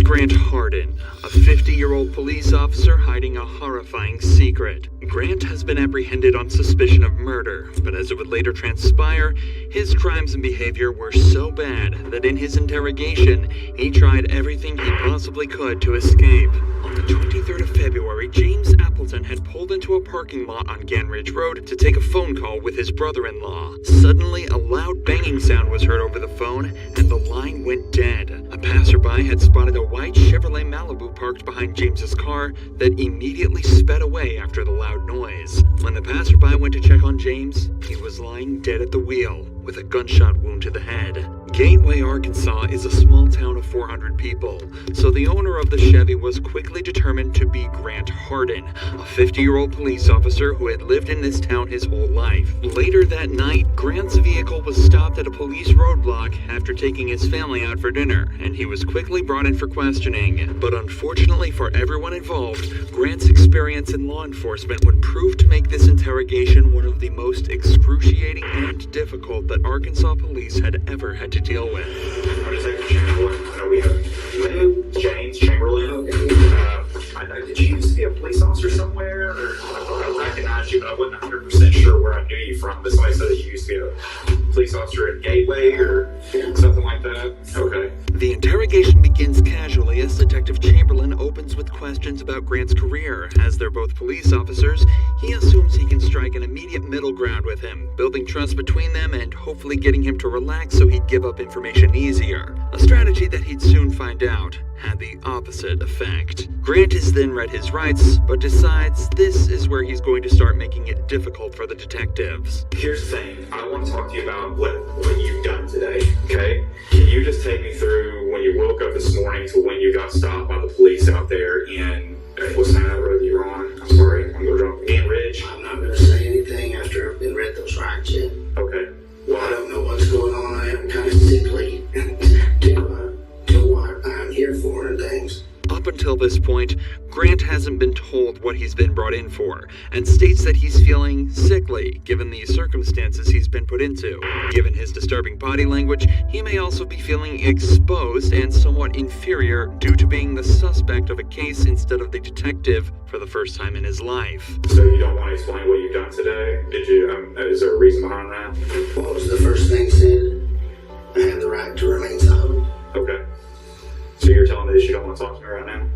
Grant Hardin, a 50-year-old police officer hiding a horrifying secret. Grant has been apprehended on suspicion of murder, but as it would later transpire, his crimes and behavior were so bad that in his interrogation, he tried everything he possibly could to escape. On the 23rd of February, James Appleton had pulled into a parking lot on Ganridge Road to take a phone call with his brother-in-law. Suddenly, a loud banging sound was heard over the phone, and the line went dead. A passerby had spotted a white Chevrolet Malibu parked behind James's car that immediately sped away after the loud noise. When the passerby went to check on James, he was lying dead at the wheel with a gunshot wound to the head. Gateway, Arkansas is a small town of 400 people, so the owner of the Chevy was quickly determined to be Grant Hardin, a 50-year-old police officer who had lived in this town his whole life. Later that night, Grant's vehicle was stopped at a police roadblock after taking his family out for dinner, and he was quickly brought in for questioning. But unfortunately for everyone involved, Grant's experience in law enforcement would prove to make this interrogation one of the most excruciating and difficult that Arkansas police had ever had to deal with. I'm Detective Chamberlain. I know we have James Chamberlain. Did you used to be a police officer somewhere? Or I recognized you, but I wasn't 100% sure where I knew you from. But somebody said that you used to be a police officer at Gateway or something like that. Okay. The interrogation begins casually as Detective Chamberlain opens with questions about Grant's career. As they're both police officers, he assumes he can strike an immediate middle ground with him, building trust between them and hopefully getting him to relax so he'd give up information easier. A strategy that he'd soon find out had the opposite effect. Grant is then read his rights, but decides this is where he's going to start making it difficult for the detectives. Here's the thing. I want to talk to you about what you've done today, okay? Can you just take me through when you woke up this morning to when you got stopped by the police out there in, what's the name of that road you're on? I'm sorry, I'm going drunk. Ganridge? I'm not going to say anything after I've been read those rights yet. Okay. Well, I don't know what's going on. I am kind of sickly to what I'm here for and things. Up until this point, Grant hasn't been told what he's been brought in for, and states that he's feeling sickly given the circumstances he's been put into. Given his disturbing body language, he may also be feeling exposed and somewhat inferior due to being the suspect of a case instead of the detective for the first time in his life. So you don't want to explain what you've done today? Did you, is there a reason behind that? What was the first thing said? I have the right to remain silent. Okay. So you're telling me that you don't want to talk to me right now?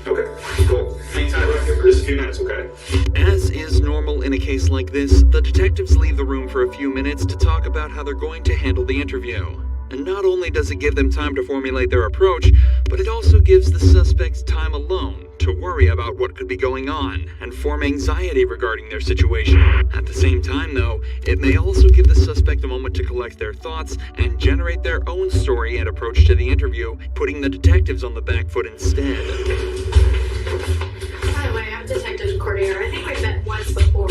Okay, cool. Hang tight right here for just a few minutes, okay? As is normal in a case like this, the detectives leave the room for a few minutes to talk about how they're going to handle the interview. And not only does it give them time to formulate their approach, but it also gives the suspects time alone to worry about what could be going on and form anxiety regarding their situation. At the same time, though, it may also give the suspect a moment to collect their thoughts and generate their own story and approach to the interview, putting the detectives on the back foot instead. By the way, I'm Detective Cordier. I think we've met once before.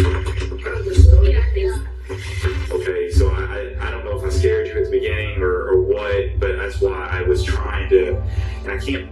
Okay, so I don't know if I scared you at the beginning or what, but that's why I was trying to, and I can't,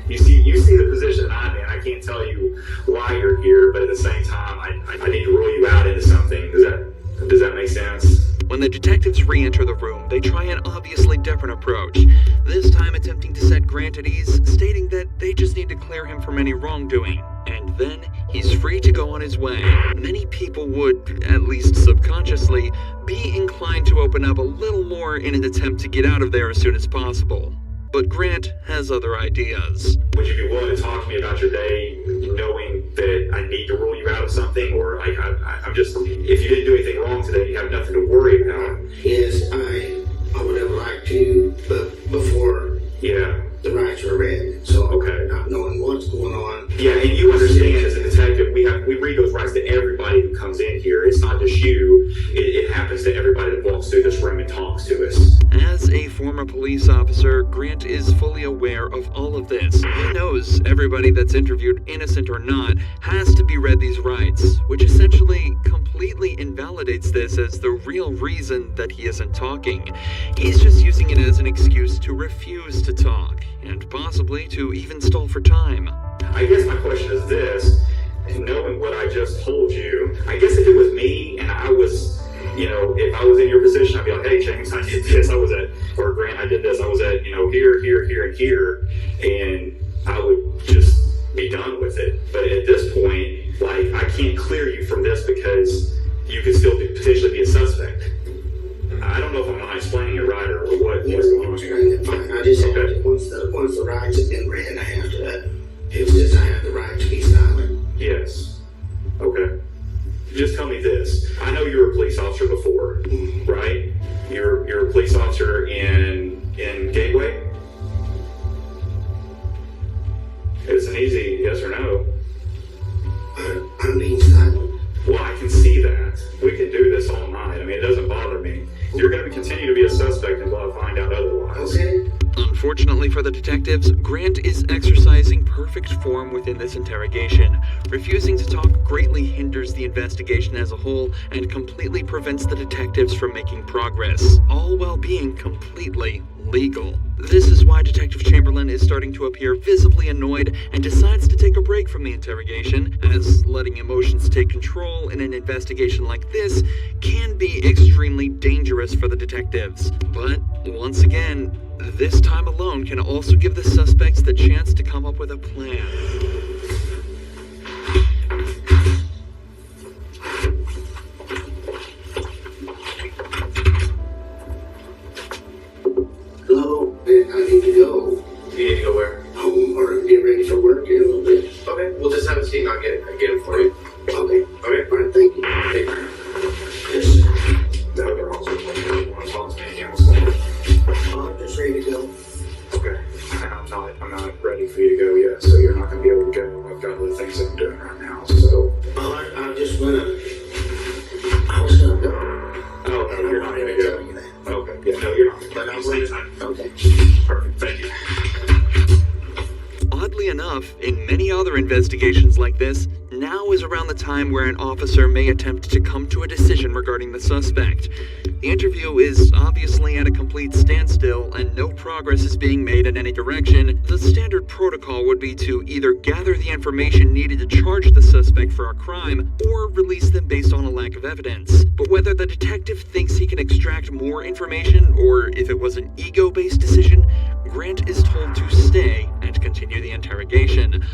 you see the position I'm in. I can't tell you why you're here, but at the same time, I need to rule you out into something. Does that make sense? When the detectives re-enter the room, they try an obviously different approach, this time attempting to set Grant at ease, stating that they just need to clear him from any wrongdoing, and then he's free to go on his way. Many people would, at least subconsciously, be inclined to open up a little more in an attempt to get out of there as soon as possible. But Grant has other ideas. Would you be willing to talk to me about your day, knowing that I need to rule you out of something, or I'm just, if you didn't do anything wrong today, you have nothing to worry about? Yes, I would have liked to, but before the rights were read, so okay, not knowing what's going on. Yeah, and you understand as a detective, we read those rights to everybody who comes in here. It's not just you. It happens to everybody that walks through this room and talks to us. As a former police officer, Grant is fully aware of all of this. He knows everybody that's interviewed, innocent or not, has to be read these rights, which essentially completely invalidates this as the real reason that he isn't talking. He's just using it as an excuse to refuse to talk, and possibly to even stall for time. I guess my question is this, knowing what I just told you, I guess if it was me and I was you know, if I was in your position, I'd be like, hey, James, I did this. Or Grant, I did this. I was at, you know, here, and here. And I would just be done with it. But at this point, like, I can't clear you from this because you could still potentially be a suspect. I don't know if I'm not explaining it right or what's going on here. Fine. I just have to, once the rights have been read, I have to, it says I have the right to be silent. Yes. Okay. Just tell me this. I know you were a police officer before, right? You're a police officer in Gateway? It's an easy yes or no. I'm being silent. Well, I can see that. We can do this all night. I mean, it doesn't bother me. You're going to continue to be a suspect until I find out otherwise. Okay? Unfortunately for the detectives, Grant is exercising perfect form within this interrogation. Refusing to talk greatly hinders the investigation as a whole and completely prevents the detectives from making progress, all while being completely legal. This is why Detective Chamberlain is starting to appear visibly annoyed and decides to take a break from the interrogation, as letting emotions take control in an investigation like this can be extremely dangerous for the detectives. But, once again, this time alone can also give the suspects the chance to come up with a plan. Hello? I need to go You need to go where? home or get ready for work in a little bit. Okay, we'll just have a seat and I'll get it for you. Okay. Okay. All right, thank you. Yes, sir. No, they're also want to talk to me again. What's going on? I'm just ready to go. Okay. I'm not ready for you to go yet, so you're not going to be able to go. I've got other things I'm doing right now, so. I was gonna go. Oh, no, you're not going to tell go. you that. Okay. Yeah, no, you're not. But I'm Same ready. time. Okay. Perfect. Thank you. Oddly enough, in many other investigations like this, now is around the time where an officer may attempt to come to a decision regarding the suspect. The interview is obviously at a complete standstill and no progress is being made in any direction. The standard protocol would be to either gather the information needed to charge the suspect for a crime or release them based on a lack of evidence. But whether the detective thinks he can extract more information or if it was an ego-based decision, Grant is told to stay and continue the interrogation.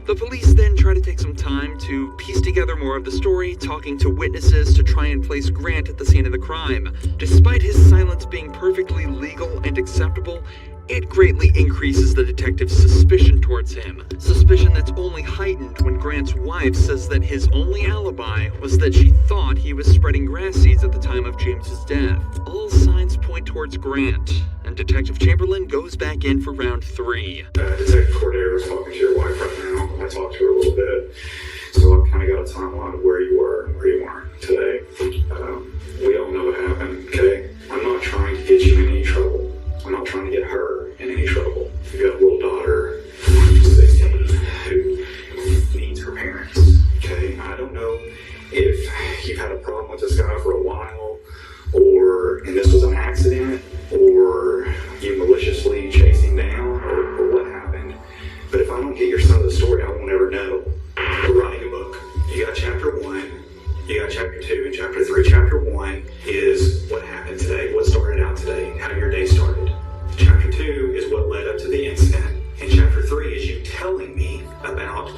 The police then try to take some time to piece together more of the story, talking to witnesses to try and place Grant at the scene of the crime. Despite his silence being perfectly legal and acceptable, it greatly increases the detective's suspicion towards him. Suspicion that's only heightened when Grant's wife says that his only alibi was that she thought he was spreading grass seeds at the time of James's death. All signs point towards Grant, and Detective Chamberlain goes back in for round 3. Detective Cordero is talking to your wife right now. I talked to her a little bit. So I've kind of got a timeline of where you were and where you weren't today. We all know what happened, okay? I'm not trying to get you in any trouble. I'm not trying to get her in any trouble. You've got a little daughter, 16, who needs her parents, okay? I don't know if you've had a problem with this guy for a while, and this was an accident, or you maliciously chased him down, or what happened. But if I don't get your side of the story, I won't ever know. We're writing a book. You got chapter 1, you got chapter 2, and chapter 3. Chapter 1 is what happened today, what started out today, how your day started. Chapter 2 is what led up to the incident. And chapter 3 is you telling me about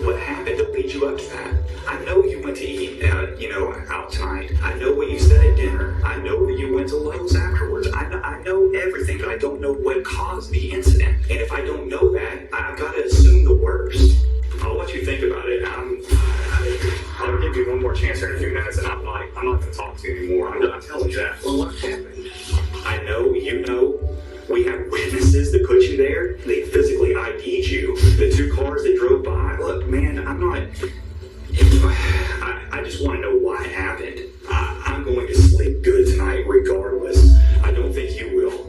what happened to lead you up to that. I know you went to eat, out tonight. I know what you said at dinner. I know that you went to Lowe's afterwards. I know everything, but I don't know what caused the incident. And if I don't know that, I've got to assume the worst. I'll let you think about it. I'll give you one more chance here in a few minutes, and I'm not going to talk to you anymore. I'm telling you that. Well, what happened? I know, you know. We have witnesses that put you there. They physically ID'd you. The 2 cars that drove by. Look, man, I just want to know why it happened. I'm going to sleep good tonight regardless. I don't think you will.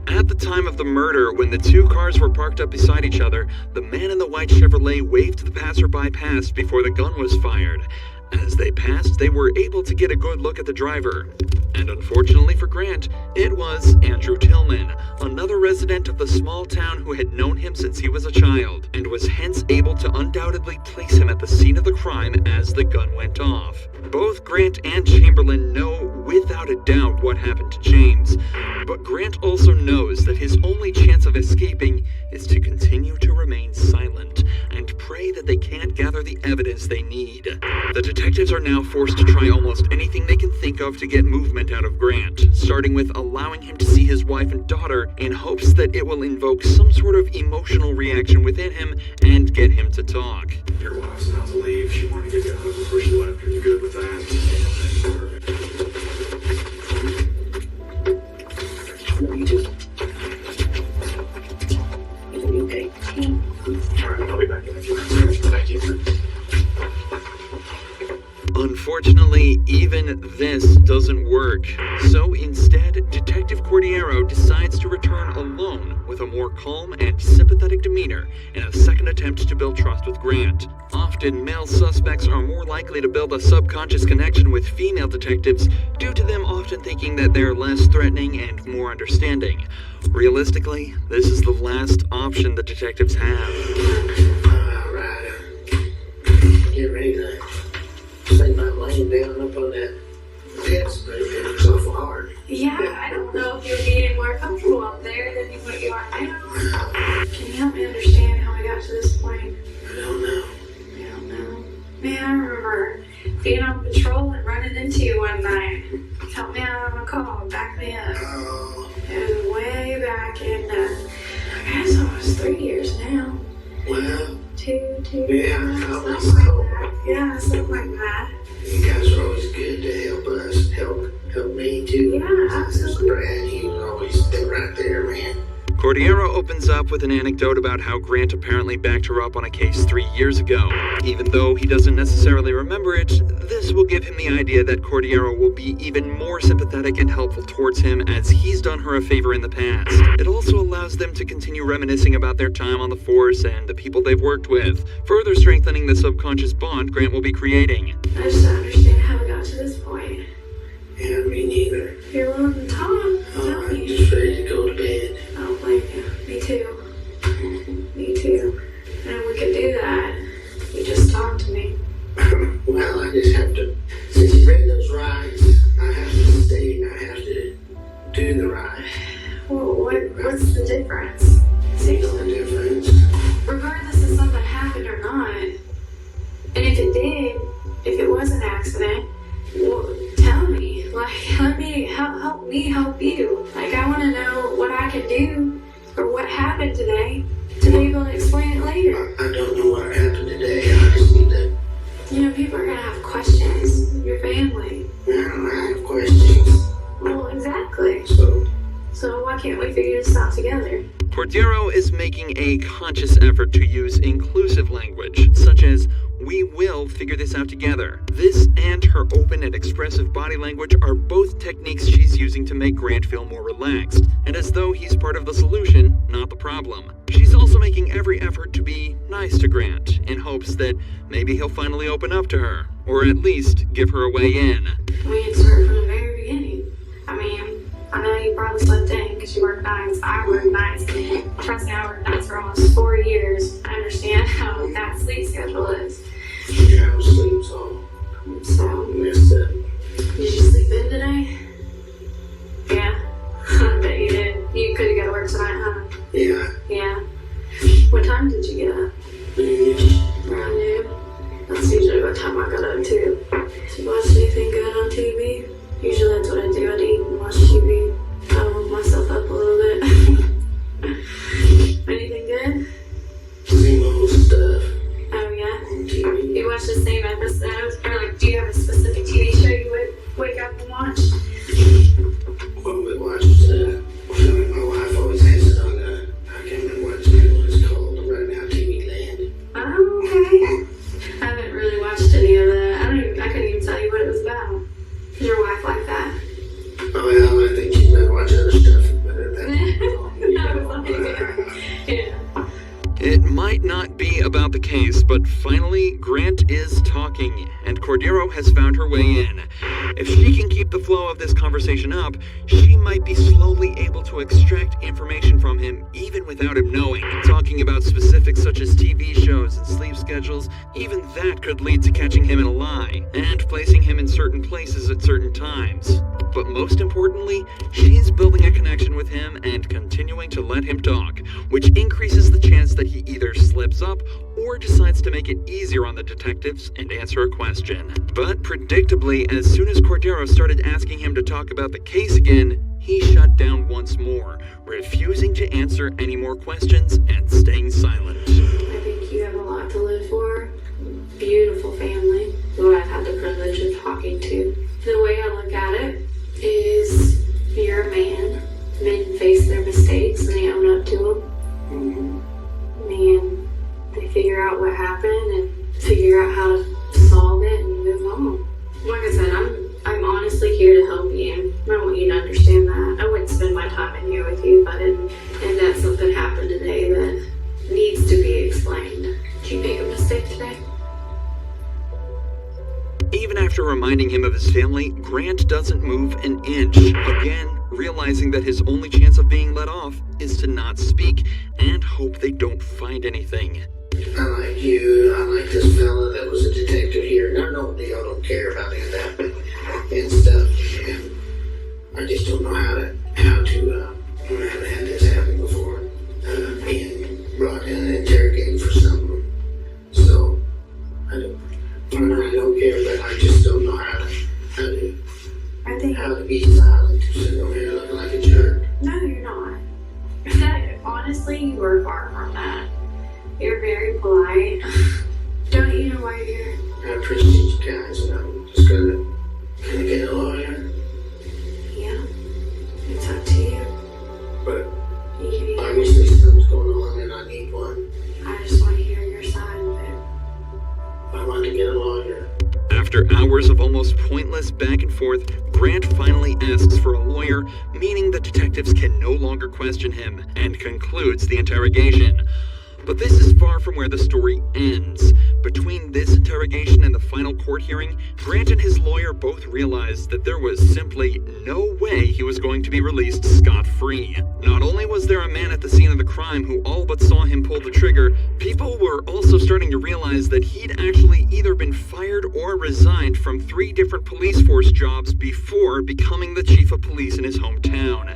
At the time of the murder, when the 2 cars were parked up beside each other, the man in the white Chevrolet waved to the passerby past before the gun was fired. As they passed, they were able to get a good look at the driver. And unfortunately for Grant, it was Andrew Tillman, another resident of the small town who had known him since he was a child, and was hence able to undoubtedly place him at the scene of the crime as the gun went off. Both Grant and Chamberlain know without a doubt what happened to James, but Grant also knows that his only chance of escaping is to continue to remain silent and pray that they can't gather the evidence they need. The detectives are now forced to try almost anything they can think of to get movement out of Grant, starting with allowing him to see his wife and daughter in hopes that it will invoke some sort of emotional reaction within him and get him to talk. Your wife's about to leave. She wanted to get you a hug before she left. Are you good with that? Me too. You okay? Alright, I'll be back in a few minutes. Thank you. Unfortunately, even this doesn't work. So instead, Detective Cordiero decides to return alone with a more calm and sympathetic demeanor in a second attempt to build trust with Grant. Often, male suspects are more likely to build a subconscious connection with female detectives due to them often thinking that they're less threatening and more understanding. Realistically, this is the last option the detectives have. Alright, get ready to say my laying down up on that desk right there. It's awful hard. Yeah, I don't know if you'll be any more comfortable up there than what you are now. Can you help me understand how I got to this point? I don't know. I don't know. Man, I remember being on patrol and running into you one night. Help me out on a call, back me up. Oh, It was way back in, I guess almost 3 years now. well, Two, Yeah, something probably like so. that. Yeah, something like that. you guys are always good to help us, help me too. Yeah, absolutely. Brad, you always stay right there, man. Cordiero opens up with an anecdote about how Grant apparently backed her up on a case 3 years ago. Even though he doesn't necessarily remember it, this will give him the idea that Cordiero will be even more sympathetic and helpful towards him as he's done her a favor in the past. It also allows them to continue reminiscing about their time on the force and the people they've worked with, further strengthening the subconscious bond Grant will be creating. I just don't understand how we got to this point. Yeah, me neither. You're willing to talk? Oh, Tell I'm me. just ready to go to bed. I don't blame you. Me too. Me too. And we could do that. You just talk to me. Well, I just have to, since you read those rides, I have to stay, I have to do the ride. Well, what's the difference? See the difference? Regardless if something happened or not, and if it did, if it was an accident, well, tell me. Like, let me help me help you. Like, I want to know what I can do or what happened today to be able to explain it later. I don't know what happened today, I just need to, You know, people are gonna have questions. Your family. I have questions. Well, exactly. So, why can't we figure this out together? Cordiero is making a conscious effort to use inclusive language, such as, "We will figure this out together." This and her open and expressive body language are both techniques she's using to make Grant feel more relaxed, and as though he's part of the solution, not the problem. She's also making every effort to be nice to Grant, in hopes that maybe he'll finally open up to her, or at least give her a way in. We can start from the very beginning. I mean, I know you probably slept in because you work nights. I work nights. Trust me, I worked nights for almost 4 years. I understand how that sleep schedule is. yeah, I was asleep, so So, messed up. did you sleep in today? Yeah. I bet you did. You could have got to work tonight, huh? Yeah, Yeah. What time did you get up? Around noon. That's usually what time I got up too. Did you watch anything good on TV? Usually that's what I do. I'd eat and watch TV. I'll warm myself up a little bit. Anything good? same old stuff Oh yeah? on TV. You watch the same episodes? Or like, do you have a specific TV show you would wake up and watch? Well, we watched, my wife always has it on, I can't remember what it's called, right now, TV Land. Oh, okay. I haven't really watched any of that. might not be about the case, but finally, Grant is talking, and Cordero has found her way in. If she can keep the flow of this conversation up, she might be slowly able to extract information from him even without him knowing. Talking about specifics such as TV shows and sleep schedules, even that could lead to catching him in a lie, and placing him in certain places at certain times. But most importantly, she's building a connection with him and continuing to let him talk, which increases the chance that he either slips up or decides to make it easier on the detectives and answer a question. But predictably, as soon as Cordero started asking him to talk about the case again, he shut down once more, refusing to answer any more questions and staying silent. I think you have a lot to live for. Beautiful family, who I've had the privilege of talking to. The way I look at it is you're a man. Men face their mistakes and they own up to them. Man, they figure out what happened and figure out how to solve it and move on. Like I said, I'm honestly here to help you. I want you to understand that. I wouldn't spend my time in here with you if I didn't. And that something happened today that needs to be explained. Did you make a mistake today? Even after reminding him of his family, Grant doesn't move an inch, again realizing that his only chance of being let off is to not speak and hope they don't find anything. I like you, I like this fella that was a detective here. Now, no, y'all don't care about any of that and stuff. And I just don't know how to I haven't had this happen before. Being brought in and interrogated for something. So, I really don't care, but I just don't know how to be silent. Sitting over here looking like a jerk. No, you're not. Honestly, you were far from that. You're very polite. Don't you know why you're here? I appreciate you guys, and I'm just gonna get a lawyer. Yeah. It's up to you. But You can either. obviously something's going on and I need one. I just want to hear your side of it. I want to get a lawyer. After hours of almost pointless back and forth, Grant finally asks for a lawyer, meaning the detectives can no longer question him, and concludes the interrogation. But this is far from where the story ends. Between this interrogation and the final court hearing, Grant and his lawyer both realized that there was simply no way he was going to be released scot-free. Not only was there a man at the scene of the crime who all but saw him pull the trigger, people were also starting to realize that he'd actually either been fired or resigned from 3 different police force jobs before becoming the chief of police in his hometown.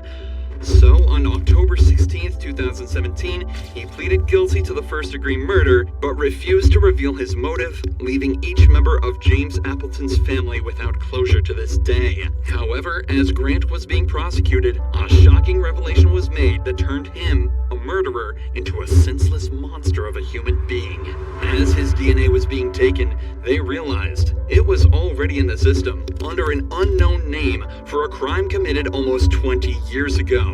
So, on October 16th, 2017, he pleaded guilty to the first-degree murder, but refused to reveal his motive, leaving each member of James Appleton's family without closure to this day. However, as Grant was being prosecuted, a shocking revelation was made that turned him, a murderer, into a senseless monster of a human being. As his DNA was being taken, they realized it was already in the system, under an unknown name, for a crime committed almost 20 years ago.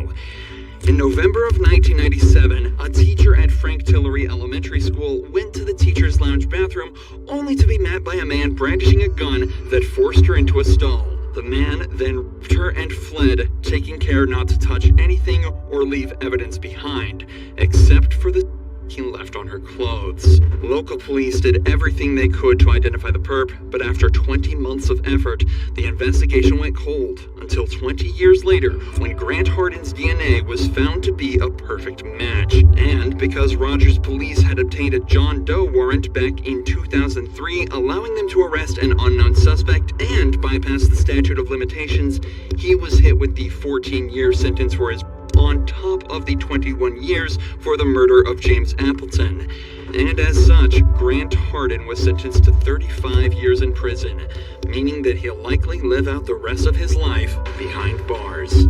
In November of 1997, a teacher at Frank Tillery Elementary School went to the teacher's lounge bathroom only to be met by a man brandishing a gun that forced her into a stall. The man then raped her and fled, taking care not to touch anything or leave evidence behind, except for the he left on her clothes. Local police did everything they could to identify the perp, but after 20 months of effort, the investigation went cold until 20 years later when Grant Hardin's DNA was found to be a perfect match. And because Rogers police had obtained a John Doe warrant back in 2003, allowing them to arrest an unknown suspect and bypass the statute of limitations, he was hit with the 14-year sentence for his on top of the 21 years for the murder of James Appleton. And as such, Grant Hardin was sentenced to 35 years in prison, meaning that he'll likely live out the rest of his life behind bars.